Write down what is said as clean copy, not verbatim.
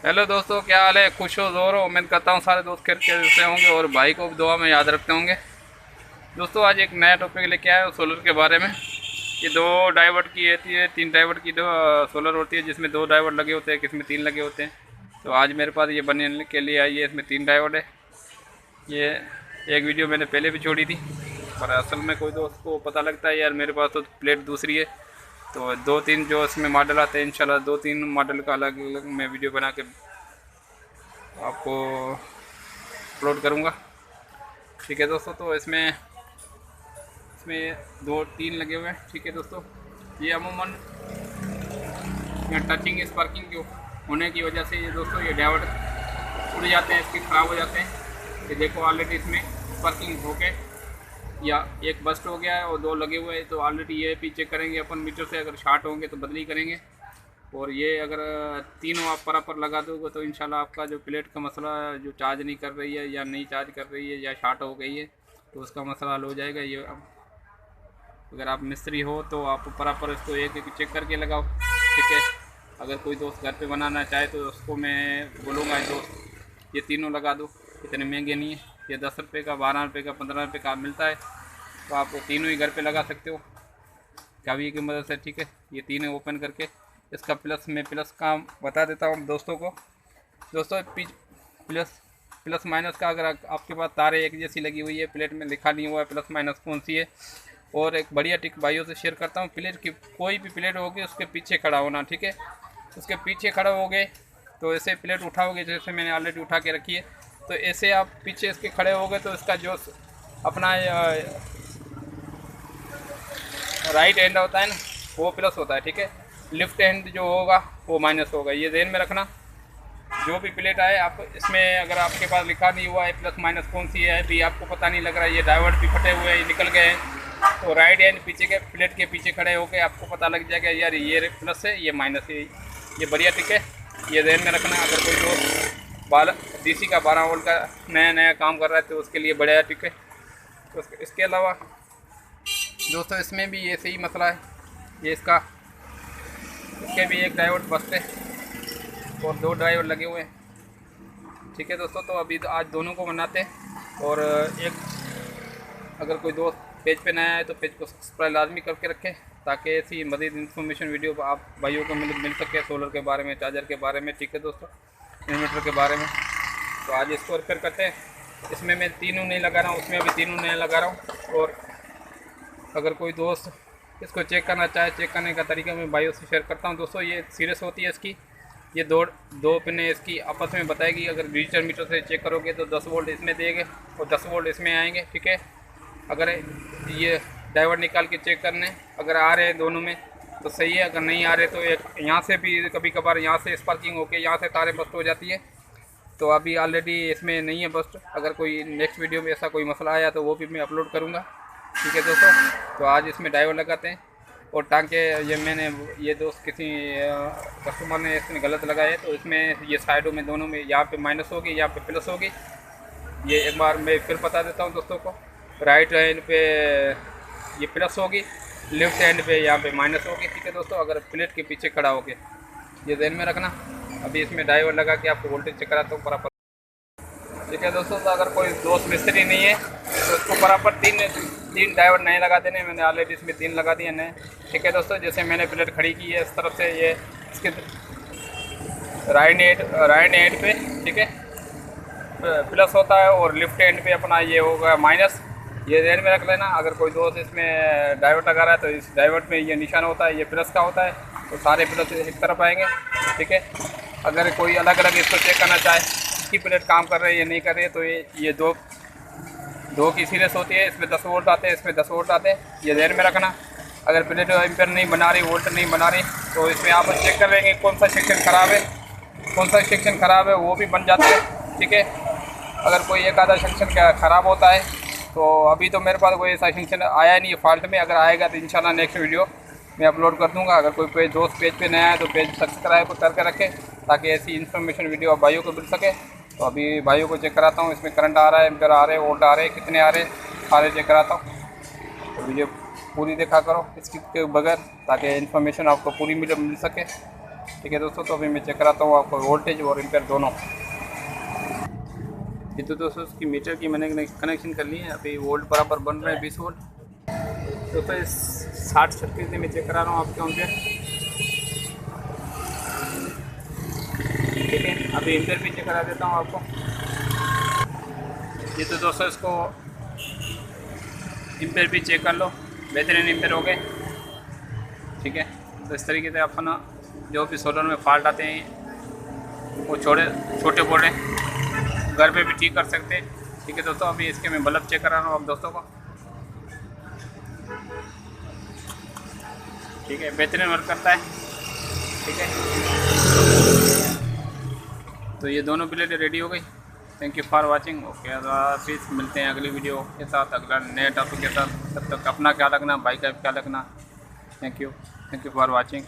Hello दोस्तों, क्या हाल है? खुश हो, जोर हो? उम्मीद करता हूँ सारे दोस्त खैरियत से होंगे और भाई को भी दुआ में याद रखते होंगे। दोस्तों, आज एक नया टॉपिक लेके आया हूँ सोलर के बारे में। ये दो डाइवर्ट की होती है, तीन डाइवर्ट की दो सोलर होती है, जिसमें दो डाइवर्ट लगे होते हैं, किसमें तीन लगे होते हैं। तो आज मेरे पास ये बनने के लिए आई है, इसमें तीन डाइवर्ट है। ये एक वीडियो मैंने पहले भी छोड़ी थी, पर असल में कोई दोस्त को पता लगता है यार मेरे पास तो प्लेट दूसरी है। तो दो तीन जो इसमें मॉडल आते हैं, इंशाल्लाह दो तीन मॉडल का अलग अलग मैं वीडियो बना के आपको अपलोड करूँगा। ठीक है दोस्तों, तो इसमें इसमें दो तीन लगे हुए हैं। ठीक है दोस्तों, ये अमूमन टचिंग स्पार्किंग के होने की वजह से ये दोस्तों ये डायोड उड़ जाते हैं, इसके ख़राब हो जाते हैं। ये देखो ऑलरेडी इसमें स्पार्किंग हो के या एक बस्ट हो गया है और दो लगे हुए हैं। तो ऑलरेडी ये भी चेक करेंगे अपन मीटर से, अगर शार्ट होंगे तो बदली करेंगे। और ये अगर तीनों आप बराबर लगा दोगे तो इंशाल्लाह आपका जो प्लेट का मसला जो चार्ज नहीं कर रही है या नहीं चार्ज कर रही है या शार्ट हो गई है तो उसका मसला हल हो जाएगा। ये अगर आप मिस्त्री हो तो आप बराबर इसको एक एक चेक करके लगाओ। ठीक है, अगर कोई दोस्त घर पे बनाना चाहे तो उसको मैं बोलूँगा दोस्त ये तीनों लगा दो, इतने महंगे नहीं है। ये 10 रुपये का, 12 रुपये का, 15 रुपये का मिलता है। तो आप तीनों ही घर पे लगा सकते हो चाबी की मदद से। ठीक है, ये तीनों ओपन करके इसका प्लस मैं प्लस का बता देता हूँ दोस्तों को। दोस्तों प्लस प्लस माइनस का अगर आपके पास तारें एक जैसी लगी हुई है, प्लेट में लिखा नहीं हुआ है प्लस माइनस कौन सी है। और एक बढ़िया टिक भाइयों से शेयर करता हूँ, प्लेट की कोई भी प्लेट होगी उसके पीछे खड़ा होना। ठीक है, उसके पीछे खड़ा होगे तो ऐसे प्लेट उठाओगे, जैसे मैंने ऑलरेडी उठा के रखी है। तो ऐसे आप पीछे इसके खड़े होगे तो इसका जो अपना राइट हैंड होता है ना वो प्लस होता है। ठीक है, लेफ्ट हैंड जो होगा वो माइनस होगा। ये ध्यान में रखना। जो भी प्लेट आए आप इसमें अगर आपके पास लिखा नहीं हुआ है प्लस माइनस कौन सी है भी आपको पता नहीं लग रहा है, ये डाइवर्ट भी फटे हुए हैं, निकल गए हैं, तो राइट हैंड पीछे के प्लेट के पीछे खड़े होकर आपको पता लग जाएगा यार ये प्लस है ये माइनस है। ये बढ़िया टिक है, ये ध्यान में रखना। अगर कोई जो DC का 12 वोल्ट का नया नया काम कर रहा है तो उसके लिए बढ़िया टिक है। तो इसके अलावा दोस्तों इसमें भी ऐसे ही मसला है। ये इसके भी एक डायोड बसते और दो ड्राइवर लगे हुए हैं। ठीक है दोस्तों, तो अभी आज दोनों को बनाते हैं। और एक अगर कोई दोस्त पेज पे नया है तो पेज को सब्सक्राइब लाजमी करके रखें ताकि ऐसी मज़ीद इन्फॉर्मेशन वीडियो आप भाइयों को मिल सके सोलर के बारे में, चार्जर के बारे में। ठीक है दोस्तों, इन्वर्टर के बारे में। तो आज इसको रिपेयर करते हैं। इसमें मैं तीनों नहीं लगा रहा हूँ, उसमें अभी तीनों नहीं लगा रहा हूँ। और अगर कोई दोस्त इसको चेक करना चाहे, चेक करने का तरीका मैं भाइयों से शेयर करता हूँ। दोस्तों ये सीरीज होती है इसकी, ये दो पिने इसकी आपस में बताएगी। अगर डिजिटल मीटर से चेक करोगे तो 10 वोल्ट इसमें देंगे और 10 वोल्ट इसमें आएंगे। ठीक है, अगर ये डाइवर्ट निकाल के चेक करने अगर आ रहे हैं दोनों में तो सही है, अगर नहीं आ रहे तो एक यहाँ से भी कभी कभार यहाँ से स्पार्किंग होकर यहाँ से तारें बस्ट हो जाती है। तो अभी ऑलरेडी इसमें नहीं है बस्ट। अगर कोई नेक्स्ट वीडियो में ऐसा कोई मसला आया तो वो भी मैं अपलोड करूँगा। ठीक है दोस्तों, तो आज इसमें डाइवर्ट लगाते हैं। और टांके ये मैंने ये दोस्त किसी कस्टमर ने इसमें गलत लगाए तो इसमें ये साइडों में दोनों में यहाँ पे माइनस होगी, यहाँ पे प्लस होगी। ये एक बार मैं फिर बता देता हूँ दोस्तों को। राइट हैंड पे ये प्लस होगी, लेफ्ट हैंड पे यहाँ पे माइनस होगी। ठीक है दोस्तों, अगर प्लेट के पीछे खड़ा होके ये ध्यान में रखना। अभी इसमें डाइवर्ट लगा के आपको वोल्टेज चेक कराता हूँ बराबर। ठीक है दोस्तों, तो अगर कोई दोस्त मिस्त्री नहीं है तो उसको बराबर तीन डाइवर्ट नए लगा देने। मैंने ऑलरेडी इसमें 3 लगा दिए नए। ठीक है दोस्तों, जैसे मैंने प्लेट खड़ी की है इस तरफ से, ये इसके राइट हैंड पे ठीक है प्लस होता है और लेफ्ट हैंड पे अपना ये होगा माइनस। ये ध्यान में रख लेना। अगर कोई दोस्त इसमें डाइवर्ट लगा रहा है तो इस डाइवर्ट में ये निशान होता है, ये प्लस का होता है, तो सारे प्लस एक तरफ आएंगे। ठीक है, अगर कोई अलग अलग इसको चेक करना चाहे इसकी प्लेट काम कर रही है या नहीं कर रही है तो ये दो की सीरीज होती है। इसमें 10 वोल्ट आते हैं, इसमें 10 वोल्ट आते हैं। ये ध्यान में रखना। अगर प्लेट एम्पेयर नहीं बना रही, वोल्ट नहीं बना रही तो इसमें आप चेक कर लेंगे कौन सा सेक्शन ख़राब है, कौन सा सेक्शन ख़राब है वो भी बन जाता है। ठीक है, अगर कोई एक आधा सेक्शन ख़राब होता है तो अभी तो मेरे पास कोई ऐसा सेक्शन आया नहीं है फॉल्ट में। अगर आएगा तो इंशाल्लाह नेक्स्ट वीडियो मैं अपलोड कर दूंगा। अगर कोई दोस्त पेज पे नया है तो पेज सब्सक्राइब करके रखें ताकि ऐसी इन्फॉर्मेशन वीडियो भाइयों को मिल सके। तो अभी भाइयों को चेक कराता हूँ, इसमें करंट आ रहा है, एम्पेयर आ रहे हैं, वोल्ट आ रहे हैं, कितने आ रहे हैं सारे चेक कराता हूँ। तो वीडियो पूरी देखा करो इसके बगैर ताकि इन्फॉर्मेशन आपको पूरी मिल सके। ठीक है दोस्तों, तो अभी मैं चेक कराता हूँ आपको वोल्टेज और एम्पेयर दोनों। ये तो दोस्तों उसकी मीटर की मैंने कनेक्शन कर ली है, अभी वोल्ट बराबर बन रहे हैं 20 वोल्ट। तो फिर 60 सर्किट से मैं चेक करा रहा हूँ आपके एम्पेयर। ठीक है, अभी एम्पेयर भी चेक करा देता हूँ आपको। ये तो दोस्तों इसको एम्पेयर भी चेक कर लो, बेहतरीन एम्पेयर हो गए। ठीक है, तो इस तरीके से अपन जो भी सोलर में फॉल्ट आते हैं वो छोटे बड़े घर पे भी ठीक कर सकते हैं। ठीक है दोस्तों, अभी इसके मैं बल्ब चेक करा रहा हूँ आप दोस्तों को। ठीक है, बेहतरीन वर्क करता है। ठीक है, तो ये दोनों प्लेटें रेडी हो गई। Thank you for watching. Okay, फिर मिलते हैं अगली वीडियो के साथ, अगला नए टॉपिक के साथ। तब तक अपना ख्याल रखना, भाई का ख्याल रखना। Thank you for watching.